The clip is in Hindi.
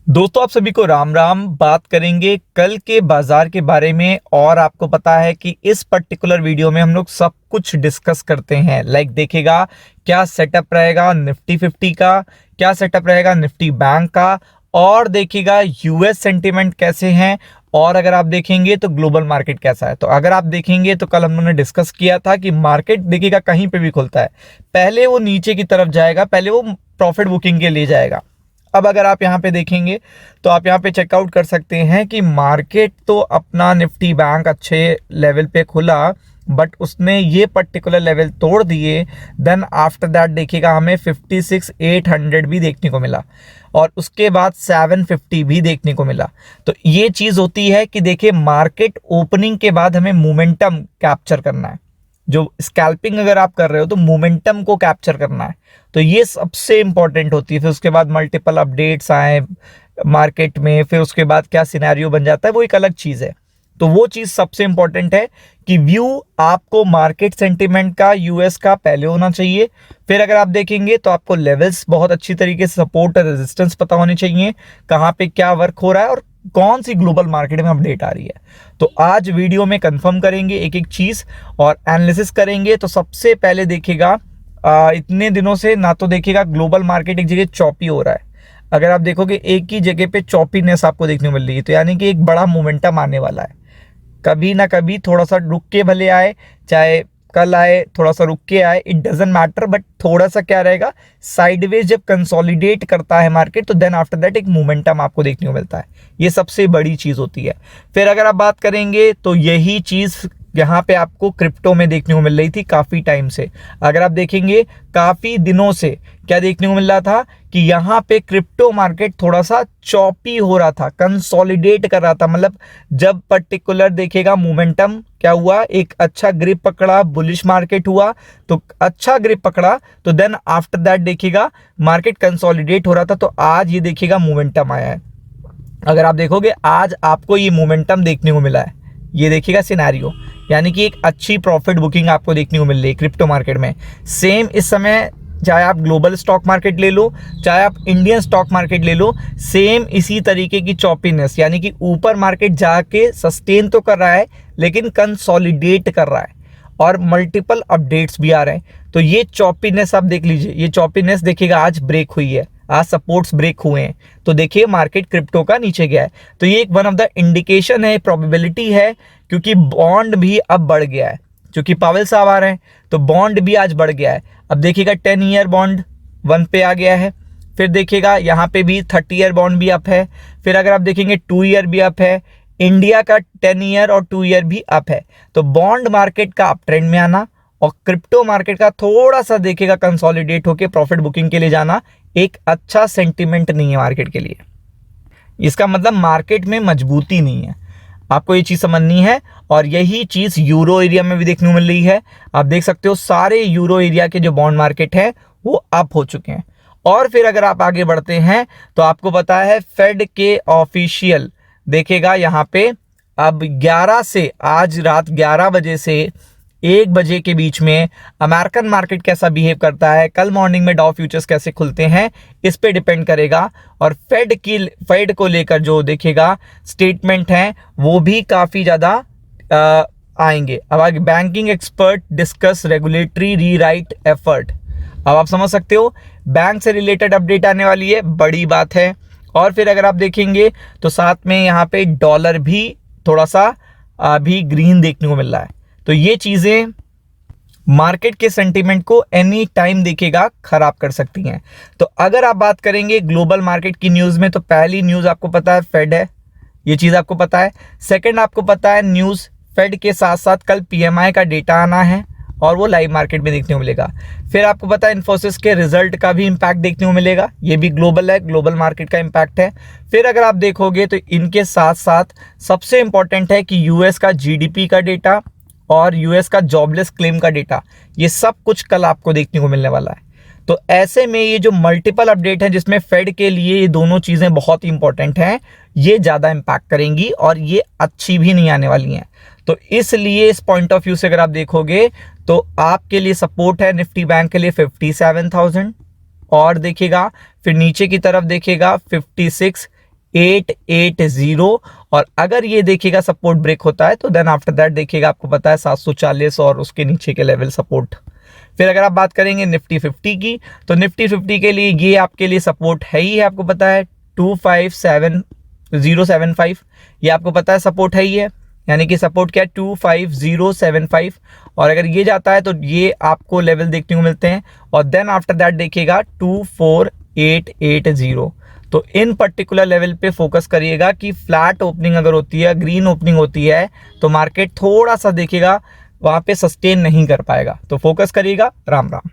दोस्तों आप सभी को राम राम। बात करेंगे कल के बाजार के बारे में और आपको पता है कि इस पर्टिकुलर वीडियो में हम लोग सब कुछ डिस्कस करते हैं। देखिएगा क्या सेटअप रहेगा निफ्टी 50 का, क्या सेटअप रहेगा निफ्टी बैंक का, और देखिएगा यूएस सेंटिमेंट कैसे हैं, और अगर आप देखेंगे तो ग्लोबल मार्केट कैसा है। तो अगर आप देखेंगे तो कल हम लोगों ने डिस्कस किया था कि मार्केट देखिएगा कहीं पे भी खुलता है पहले वो नीचे की तरफ जाएगा, पहले वो प्रॉफिट बुकिंग के लिए जाएगा। अब अगर आप यहाँ पे देखेंगे तो आप यहाँ पे चेकआउट कर सकते हैं कि मार्केट तो अपना निफ्टी बैंक अच्छे लेवल पे खुला, बट उसने ये पर्टिकुलर लेवल तोड़ दिए। देन आफ्टर दैट देखिएगा हमें 56,800 भी देखने को मिला और उसके बाद 750 भी देखने को मिला। तो ये चीज़ होती है कि देखिए मार्केट ओपनिंग के बाद हमें मोमेंटम कैप्चर करना है। जो स्कैल्पिंग अगर आप कर रहे हो तो मोमेंटम को कैप्चर करना है, तो ये सबसे इंपॉर्टेंट होती है। फिर उसके बाद मल्टीपल अपडेट्स आए मार्केट में, फिर उसके बाद क्या सिनेरियो बन जाता है वो एक अलग चीज़ है। तो वो चीज़ सबसे इंपॉर्टेंट है कि व्यू आपको मार्केट सेंटिमेंट का यूएस का पहले होना चाहिए। फिर अगर आप देखेंगे तो आपको लेवल्स बहुत अच्छी तरीके से, सपोर्ट और रेजिस्टेंस पता होने चाहिए, कहाँ पे क्या वर्क हो रहा है और कौन सी ग्लोबल मार्केट में अपडेट आ रही है। तो आज वीडियो में कंफर्म करेंगे एक एक चीज़ और एनालिसिस करेंगे। तो सबसे पहले देखिएगा इतने दिनों से ना तो देखिएगा ग्लोबल मार्केट एक जगह चॉपी हो रहा है। अगर आप देखोगे एक ही जगह पे चॉपीनेस आपको देखने को मिल रही है, तो यानी कि एक बड़ा मोमेंटम आने वाला है। कभी ना कभी थोड़ा सा रुक के भले आए, चाहे कल आए थोड़ा सा रुक के आए, इट डजेंट मैटर, बट थोड़ा सा क्या रहेगा, साइडवेज जब कंसोलिडेट करता है मार्केट तो देन आफ्टर दैट एक मोमेंटम आपको देखने को मिलता है। ये सबसे बड़ी चीज़ होती है। फिर अगर आप बात करेंगे तो यही चीज़ यहाँ पे आपको क्रिप्टो में देखने को मिल रही थी काफ़ी टाइम से। अगर आप देखेंगे काफ़ी दिनों से क्या देखने को मिल रहा था कि यहाँ पे क्रिप्टो मार्केट थोड़ा सा चॉपी हो रहा था, कंसोलिडेट कर रहा था। मतलब जब पर्टिकुलर देखेगा मोमेंटम क्या हुआ, एक अच्छा ग्रिप पकड़ा, बुलिश मार्केट हुआ तो अच्छा ग्रिप पकड़ा, तो देन आफ्टर दैट देखिएगा मार्केट कंसोलिडेट हो रहा था। तो आज ये देखिएगा मोमेंटम आया है। अगर आप देखोगे आज आपको ये मोमेंटम देखने को मिला है, ये देखिएगा सिनेरियो, यानी कि एक अच्छी प्रॉफिट बुकिंग आपको देखने को मिल रही है क्रिप्टो मार्केट में। सेम इस समय चाहे आप ग्लोबल स्टॉक मार्केट ले लो, चाहे आप इंडियन स्टॉक मार्केट ले लो, सेम इसी तरीके की चॉपीनेस, यानी कि ऊपर मार्केट जाके सस्टेन तो कर रहा है लेकिन कंसोलिडेट कर रहा है और मल्टीपल अपडेट्स भी आ रहे हैं। तो ये चॉपीनेस आप देख लीजिए, ये चॉपीनेस देखिएगा आज ब्रेक हुई है, आज सपोर्ट्स ब्रेक हुए हैं, तो देखिए मार्केट क्रिप्टो का नीचे गया है। तो ये एक वन ऑफ द इंडिकेशन है, प्रोबेबिलिटी है, क्योंकि बॉन्ड भी अब बढ़ गया है, क्योंकि पावेल साहब आ रहे हैं तो बॉन्ड भी आज बढ़ गया है। अब देखिएगा 10 ईयर बॉन्ड 1 पे आ गया है, फिर देखिएगा यहाँ पे भी 30 ईयर बॉन्ड भी अप है, फिर अगर आप देखेंगे 2 ईयर भी अप है, इंडिया का 10 ईयर और 2 ईयर भी अप है। तो बॉन्ड मार्केट का अप ट्रेंड में आना और क्रिप्टो मार्केट का थोड़ा सा देखिएगा कंसोलिडेट होकर प्रॉफिट बुकिंग के लिए जाना एक अच्छा सेंटिमेंट नहीं है मार्केट के लिए। इसका मतलब मार्केट में मजबूती नहीं है, आपको ये चीज़ समझनी है। और यही चीज़ यूरो एरिया में भी देखने को मिल रही है। आप देख सकते हो सारे यूरो एरिया के जो बॉन्ड मार्केट है वो अप हो चुके हैं। और फिर अगर आप आगे बढ़ते हैं तो आपको पता है फेड के ऑफिशियल देखेगा यहाँ पे अब 11 से, आज रात 11 बजे से 1 बजे के बीच में अमेरिकन मार्केट कैसा बिहेव करता है, कल मॉर्निंग में डाउ फ्यूचर्स कैसे खुलते हैं, इस पे डिपेंड करेगा। और फेड को लेकर जो देखेगा स्टेटमेंट हैं वो भी काफ़ी ज़्यादा आएंगे। अब आगे banking expert discuss regulatory rewrite effort. अब आप समझ सकते हो बैंक से रिलेटेड अपडेट आने वाली है, बड़ी बात है। और फिर अगर आप देखेंगे तो साथ में यहाँ पे डॉलर भी थोड़ा सा अभी ग्रीन देखने को मिल रहा है। तो ये चीज़ें मार्केट के सेंटीमेंट को एनी टाइम देखेगा खराब कर सकती हैं। तो अगर आप बात करेंगे ग्लोबल मार्केट की न्यूज़ में, तो पहली न्यूज़ आपको पता है फेड है, ये चीज़ आपको पता है। सेकंड आपको पता है न्यूज़ फेड के साथ साथ कल पीएमआई का डेटा आना है और वो लाइव मार्केट में देखने को मिलेगा। फिर आपको पता है इन्फोसिस के रिजल्ट का भी इम्पैक्ट देखने को मिलेगा, ये भी ग्लोबल है, ग्लोबल मार्केट का इम्पैक्ट है। फिर अगर आप देखोगे तो इनके साथ साथ सबसे इंपॉर्टेंट है कि यूएस का जीडीपी का डेटा और यूएस का जॉबलेस क्लेम का डेटा, ये सब कुछ कल आपको देखने को मिलने वाला है। तो ऐसे में ये जो मल्टीपल अपडेट है जिसमें फेड के लिए ये दोनों चीज़ें बहुत ही इंपॉर्टेंट हैं, ये ज़्यादा इम्पैक्ट करेंगी और ये अच्छी भी नहीं आने वाली हैं। तो इसलिए इस पॉइंट ऑफ व्यू से अगर आप देखोगे तो आपके लिए सपोर्ट है निफ्टी बैंक के लिए 57,000 और देखिएगा फिर नीचे की तरफ देखिएगा 56 880 और अगर ये देखिएगा सपोर्ट ब्रेक होता है तो देन आफ्टर दैट देखिएगा आपको पता है 740 और उसके नीचे के लेवल सपोर्ट। फिर अगर आप बात करेंगे निफ्टी 50 की, तो निफ्टी 50 के लिए ये आपके लिए सपोर्ट है ही है, आपको पता है 25075, ये आपको पता है सपोर्ट है ही है, यानी कि सपोर्ट क्या है 25075 और अगर ये जाता है तो ये आपको लेवल देखने को मिलते हैं और देन आफ्टर दैट देखिएगा 24880। तो इन पर्टिकुलर लेवल पे फोकस करिएगा कि फ्लैट ओपनिंग अगर होती है, ग्रीन ओपनिंग होती है तो मार्केट थोड़ा सा देखिएगा वहां पे सस्टेन नहीं कर पाएगा, तो फोकस करिएगा। राम राम।